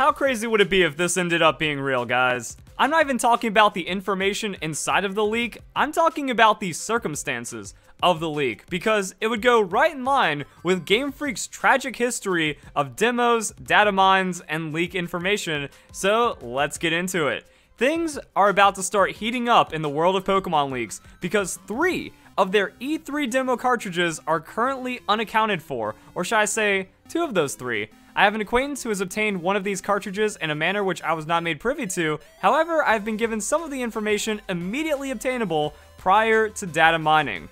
how crazy would it be if this ended up being real, guys? I'm not even talking about the information inside of the leak, I'm talking about the circumstances of the leak, because it would go right in line with Game Freak's tragic history of demos, data mines, and leak information, so let's get into it. Things are about to start heating up in the world of Pokemon leaks, because 3 of their E3 demo cartridges are currently unaccounted for, or should I say, 2 of those 3. I have an acquaintance who has obtained one of these cartridges in a manner which I was not made privy to, however, I've been given some of the information immediately obtainable prior to data mining.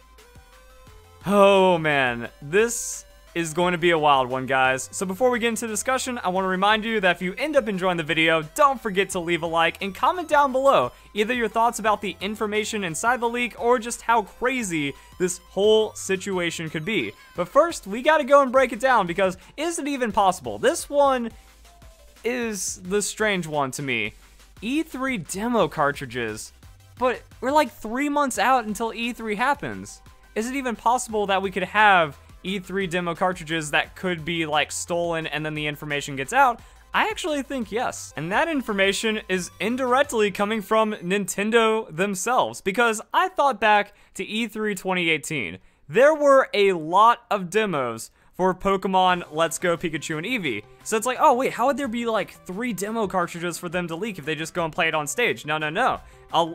Oh man, this is going to be a wild one, guys. So before we get into the discussion, I want to remind you that if you end up enjoying the video, don't forget to leave a like and comment down below either your thoughts about the information inside the leak or just how crazy this whole situation could be. But first, we gotta go and break it down, because is it even possible? This one is the strange one to me. E3 demo cartridges, but we're like 3 months out until E3 happens. Is it even possible that we could have E3 demo cartridges that could be like stolen and then the information gets out? I actually think yes. And that information is indirectly coming from Nintendo themselves, because I thought back to E3 2018. There were a lot of demos for Pokemon Let's Go Pikachu and Eevee. So it's like, oh wait, how would there be like 3 demo cartridges for them to leak if they just go and play it on stage? No, no, no.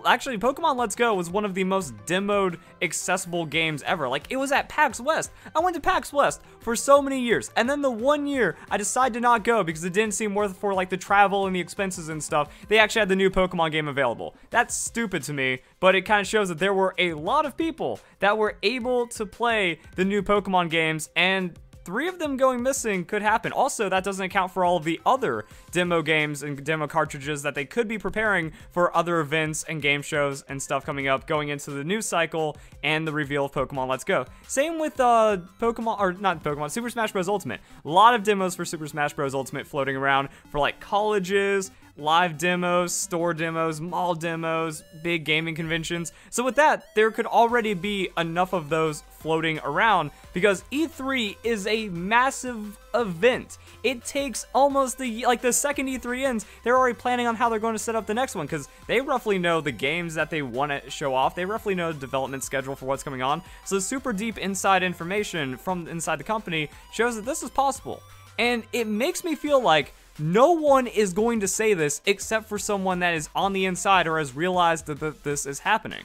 Actually, Pokemon Let's Go was one of the most demoed accessible games ever. Like, it was at PAX West. I went to PAX West for so many years, and then the one year I decided to not go because it didn't seem worth it for like the travel and the expenses and stuff. They actually had the new Pokemon game available. That's stupid to me, but it kind of shows that there were a lot of people that were able to play the new Pokemon games, and 3 of them going missing could happen. Also, that doesn't account for all of the other demo games and demo cartridges that they could be preparing for other events and game shows and stuff coming up, going into the news cycle and the reveal of Pokemon Let's Go. Same with Super Smash Bros. Ultimate. A lot of demos for Super Smash Bros. Ultimate floating around for like colleges, live demos, store demos, mall demos, big gaming conventions. So with that, there could already be enough of those floating around, because E3 is a massive event. It takes almost the second E3 ends, they're already planning on how they're going to set up the next one, because they roughly know the games that they want to show off. They roughly know the development schedule for what's coming on. So super deep inside information from inside the company shows that this is possible. And it makes me feel like no one is going to say this except for someone that is on the inside or has realized that this is happening.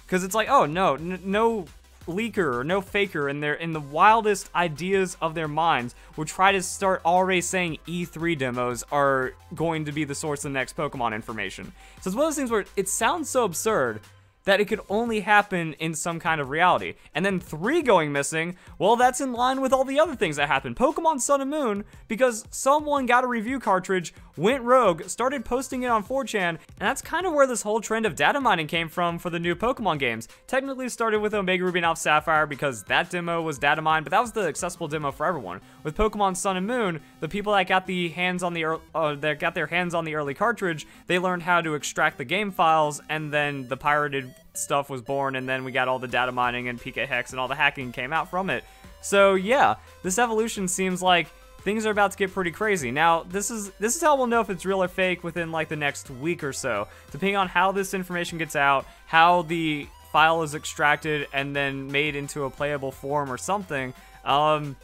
Because it's like, oh no, no leaker or no faker in the wildest ideas of their minds will try to start already saying E3 demos are going to be the source of the next Pokemon information. So it's one of those things where it sounds so absurd that it could only happen in some kind of reality. And then 3 going missing, well, that's in line with all the other things that happened. Pokemon Sun and Moon, because someone got a review cartridge, went rogue, started posting it on 4chan, and that's kind of where this whole trend of data mining came from for the new Pokemon games. Technically started with Omega Ruby and Alpha Sapphire, because that demo was data mined, but that was the accessible demo for everyone. With Pokemon Sun and Moon, the people that got their hands on the early cartridge, they learned how to extract the game files, and then the pirated stuff was born, and then we got all the data mining and PK Hex and all the hacking came out from it. So yeah, this evolution seems like things are about to get pretty crazy. Now, this is how we'll know if it's real or fake within like the next week or so, depending on how this information gets out, how the file is extracted and then made into a playable form or something. We'll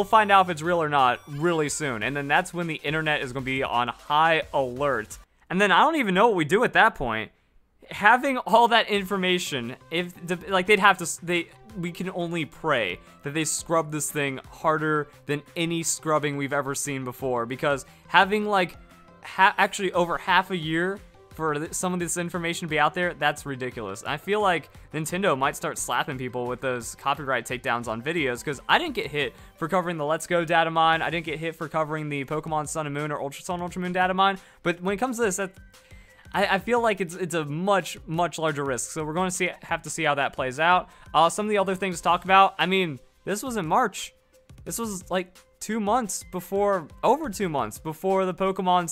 find out if it's real or not really soon, and then that's when the internet is going to be on high alert. And then I don't even know what we do at that point. Having all that information, we can only pray that they scrub this thing harder than any scrubbing we've ever seen before, because having like actually over half a year for some of this information to be out there, that's ridiculous. I feel like Nintendo might start slapping people with those copyright takedowns on videos, because I didn't get hit for covering the Let's Go data mine, I didn't get hit for covering the Pokemon Sun and Moon or Ultra Sun, Ultra Moon data mine, but when it comes to this, I feel like it's a much larger risk, so we're going to have to see how that plays out. Some of the other things to talk about, I mean, this was in March. This was like 2 months before, over 2 months before the Pokemon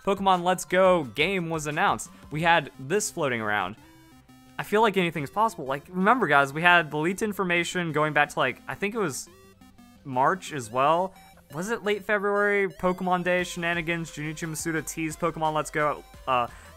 Pokemon Let's Go game was announced. We had this floating around. I feel like anything's possible. Like, remember guys, we had the leaked information going back to like, I think it was March as well. was it late February? Pokemon Day shenanigans. Junichi Masuda teased Pokemon Let's Go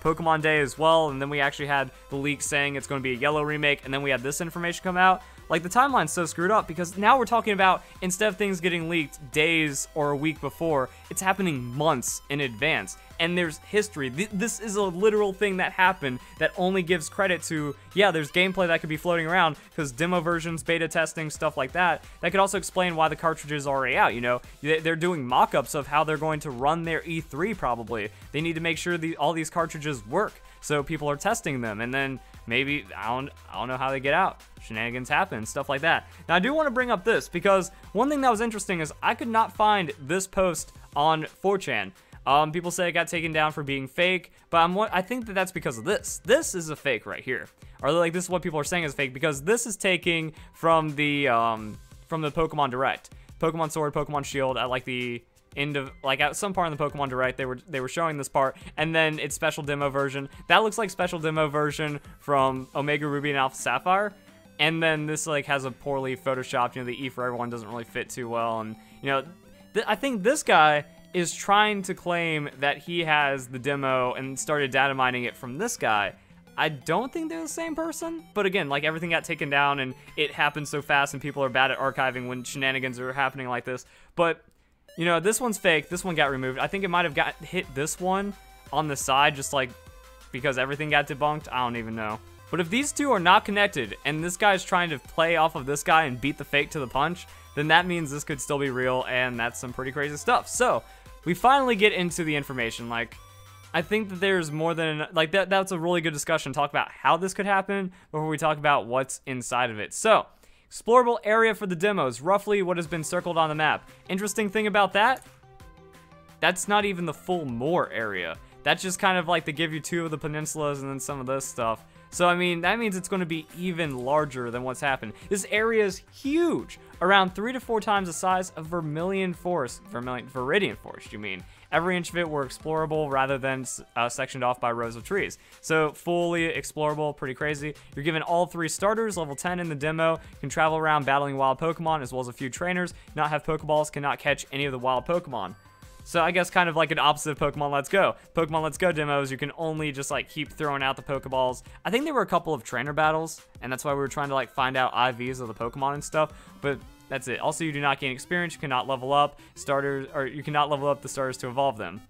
Pokemon Day as well, and then we actually had the leak saying it's going to be a yellow remake, and then we had this information come out. Like, the timeline's so screwed up because now we're talking about, instead of things getting leaked days or a week before, it's happening months in advance. And there's history. This is a literal thing that happened that only gives credit to, yeah, there's gameplay that could be floating around because demo versions, beta testing, stuff like that. That could also explain why the cartridge is already out, you know? They're doing mock-ups of how they're going to run their E3 probably. They need to make sure all these cartridges work. So people are testing them, and then maybe, I don't know how they get out. Shenanigans happen, stuff like that. Now, I do want to bring up this, because one thing that was interesting is I could not find this post on 4chan. People say it got taken down for being fake, but I think that's because of this. This is a fake right here. Or, like, this is what people are saying is fake, because this is taking from the Pokemon Direct. Pokemon Sword, Pokemon Shield, at, like, the end of, like, at some part in the Pokemon Direct, they were showing this part, and then its special demo version. That looks like special demo version from Omega Ruby and Alpha Sapphire, and then this, like, has a poorly photoshopped, you know, the E for everyone doesn't really fit too well, and, you know, I think this guy is trying to claim that he has the demo and started data mining it from this guy. I don't think they're the same person, but again, like, everything got taken down, and it happened so fast, and people are bad at archiving when shenanigans are happening like this, but you know, this one's fake. This one got removed. I think it might have hit this one on the side, just like because everything got debunked. I don't even know. But if these two are not connected, and this guy's trying to play off of this guy and beat the fake to the punch, then that means this could still be real, and that's some pretty crazy stuff. So, we finally get into the information. Like, I think that there's more than, like, that's a really good discussion. Talk about how this could happen before we talk about what's inside of it. So, explorable area for the demos, roughly what has been circled on the map. Interesting thing about that, that's not even the full Moor area. That's just kind of like they give you 2 of the peninsulas and then some of this stuff. So, I mean, that means it's going to be even larger than what's happened. This area is huge, around 3 to 4 times the size of Viridian Forest, you mean. Every inch of it were explorable rather than sectioned off by rows of trees. So, fully explorable, pretty crazy. You're given all 3 starters, level 10 in the demo, can travel around battling wild Pokemon, as well as a few trainers, not have Pokeballs, cannot catch any of the wild Pokemon. So I guess kind of like an opposite of Pokemon Let's Go. Pokemon Let's Go demos, you can only just like keep throwing out the Pokeballs. I think there were a couple of trainer battles, and that's why we were trying to like find out IVs of the Pokemon and stuff, but that's it. Also, you do not gain experience, you cannot level up starters, or you cannot level up the starters to evolve them.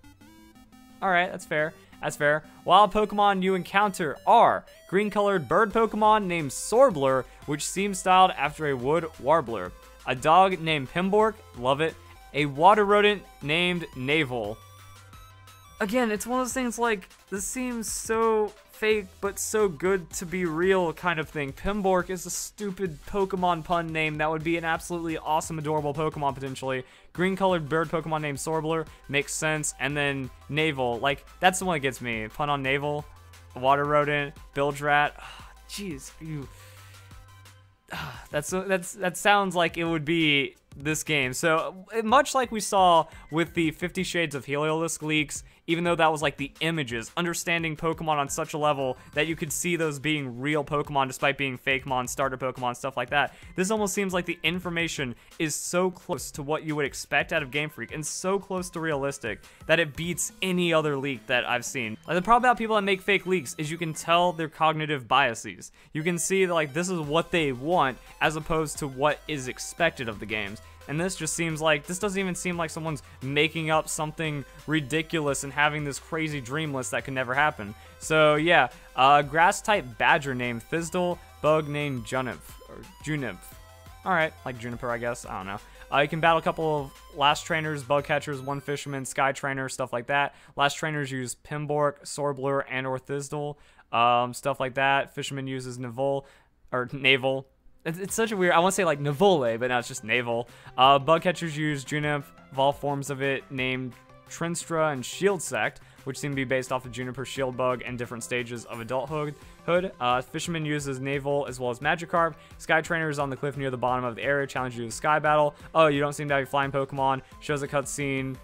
Alright, that's fair. That's fair. Wild Pokemon you encounter are green-colored bird Pokemon named Sorbler, which seems styled after a wood warbler. A dog named Pimbork, love it. A water rodent named Navel. Again, it's one of those things like, this seems so fake, but so good to be real kind of thing. Pimbork is a stupid Pokemon pun name that would be an absolutely awesome, adorable Pokemon potentially. Green-colored bird Pokemon named Sorbler makes sense, and then Navel, like, that's the one that gets me. Pun on Navel, a water rodent, bilge rat. Jeez, you. That sounds like it would be this game. So much like we saw with the 50 Shades of Heliolisk leaks, even though that was like the images, understanding Pokemon on such a level that you could see those being real Pokemon despite being fake mon, starter Pokemon, stuff like that. This almost seems like the information is so close to what you would expect out of Game Freak and so close to realistic that it beats any other leak that I've seen. Like, the problem about people that make fake leaks is you can tell their cognitive biases. You can see that like this is what they want as opposed to what is expected of the games. And this just seems like, this doesn't even seem like someone's making up something ridiculous and having this crazy dream list that could never happen. So yeah, grass-type badger named Thizdle, bug named Junymph. Alright, like Juniper, I guess, I don't know. You can battle a couple of last trainers, bug catchers, 1 fisherman, sky trainer, stuff like that. Last trainers use Pimbork, Sorbler, and or Thizdle, stuff like that. Fisherman uses Navel. It's such a weird, I want to say like Navole, but now it's just Navel. Bug catchers use Junymph, evolved forms of it named Trinstra and Shield Sect, which seem to be based off of Juniper Shield Bug and different stages of adulthood. Fisherman uses Navel as well as Magikarp. Sky Trainer is on the cliff near the bottom of the area, challenges you to Sky Battle. Oh, you don't seem to have a flying Pokemon. Shows a cutscene.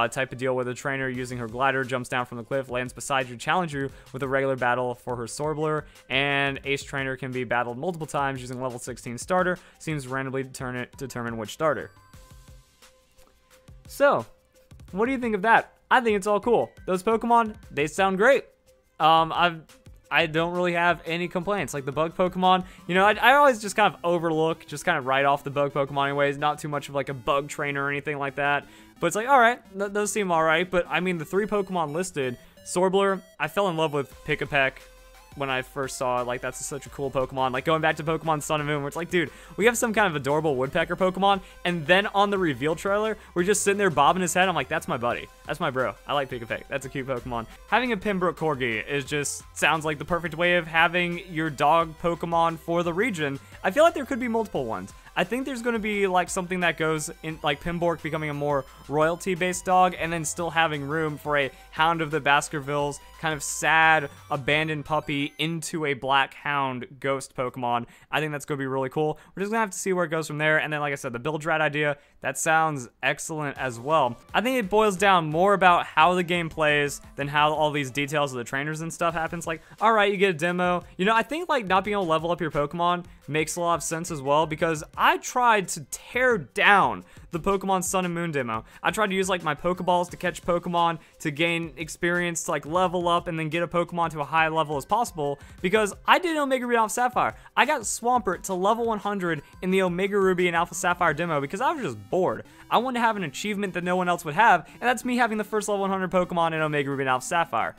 Type of deal where the trainer using her glider jumps down from the cliff, lands beside you, challenge you with a regular battle for her Sorbler, and Ace Trainer can be battled multiple times using level 16 starter. Seems randomly determine which starter. So, what do you think of that? I think it's all cool. Those Pokemon, they sound great. I don't really have any complaints. Like the bug Pokemon, you know, I always just kind of overlook, just kind of write off the bug Pokemon anyways. Not too much of like a bug trainer or anything like that. But it's like, all right, those seem all right. But I mean, the 3 Pokemon listed, Sorbler, I fell in love with Pick-a-Peck when I first saw it. Like, that's such a cool Pokemon. Like, going back to Pokemon Sun and Moon, where it's like, dude, we have some kind of adorable woodpecker Pokemon, and then on the reveal trailer, we're just sitting there bobbing his head. I'm like, that's my buddy. That's my bro. I like Pick-a-Peck. That's a cute Pokemon. Having a Pembroke Corgi is just sounds like the perfect way of having your dog Pokemon for the region. I feel like there could be multiple ones. I think there's going to be like something that goes in, like Pembroke becoming a more royalty-based dog, and then still having room for a Hound of the Baskervilles, kind of sad, abandoned puppy into a Black Hound ghost Pokemon. I think that's going to be really cool. We're just going to have to see where it goes from there. And then, like I said, the build drat idea, that sounds excellent as well. I think it boils down more about how the game plays than how all these details of the trainers and stuff happens. Like, all right, you get a demo. You know, I think like not being able to level up your Pokemon makes a lot of sense as well, because I tried to tear down the Pokemon Sun and Moon demo. I tried to use like my Pokeballs to catch Pokemon to gain experience, to like level up and then get a Pokemon to a high level as possible, because I did Omega Ruby and Alpha Sapphire. I got Swampert to level 100 in the Omega Ruby and Alpha Sapphire demo because I was just bored. I wanted to have an achievement that no one else would have, and that's me having the first level 100 Pokemon in Omega Ruby and Alpha Sapphire.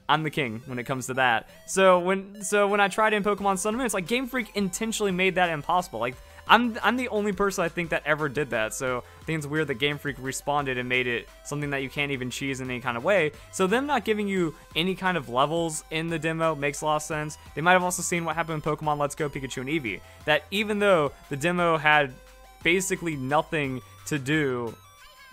I'm the king when it comes to that. So when I tried in Pokemon Sun and Moon, it's like Game Freak intentionally made that impossible. Like, I'm the only person I think that ever did that, so I think it's weird that Game Freak responded and made it something that you can't even cheese in any kind of way. So them not giving you any kind of levels in the demo makes a lot of sense. They might have also seen what happened in Pokemon Let's Go Pikachu and Eevee, that even though the demo had basically nothing to do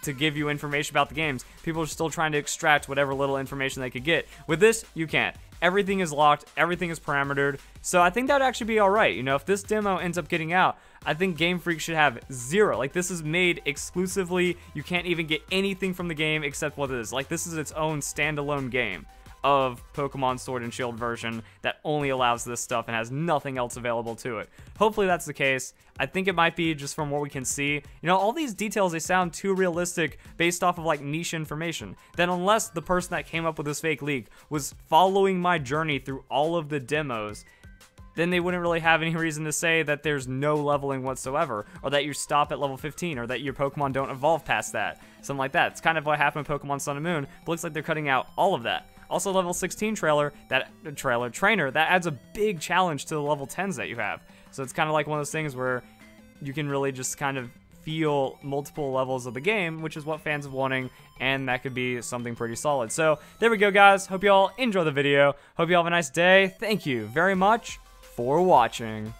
to give you information about the games, people are still trying to extract whatever little information they could get. With this, you can't. Everything is locked, everything is parametered, so I think that would actually be alright. You know, if this demo ends up getting out, I think Game Freak should have 0. Like, this is made exclusively, you can't even get anything from the game except what it is. Like, this is its own standalone game of Pokemon Sword and Shield version that only allows this stuff and has nothing else available to it. Hopefully that's the case. I think it might be, just from what we can see. You know, all these details, they sound too realistic based off of like niche information. Then unless the person that came up with this fake leak was following my journey through all of the demos, then they wouldn't really have any reason to say that there's no leveling whatsoever, or that you stop at level 15, or that your Pokemon don't evolve past that. Something like that. It's kind of what happened with Pokemon Sun and Moon, but looks like they're cutting out all of that. Also, level 16 trainer, that adds a big challenge to the level 10s that you have. So it's kind of like one of those things where you can really just kind of feel multiple levels of the game, which is what fans are wanting, and that could be something pretty solid. So there we go, guys. Hope you all enjoy the video. Hope you all have a nice day. Thank you very much for watching.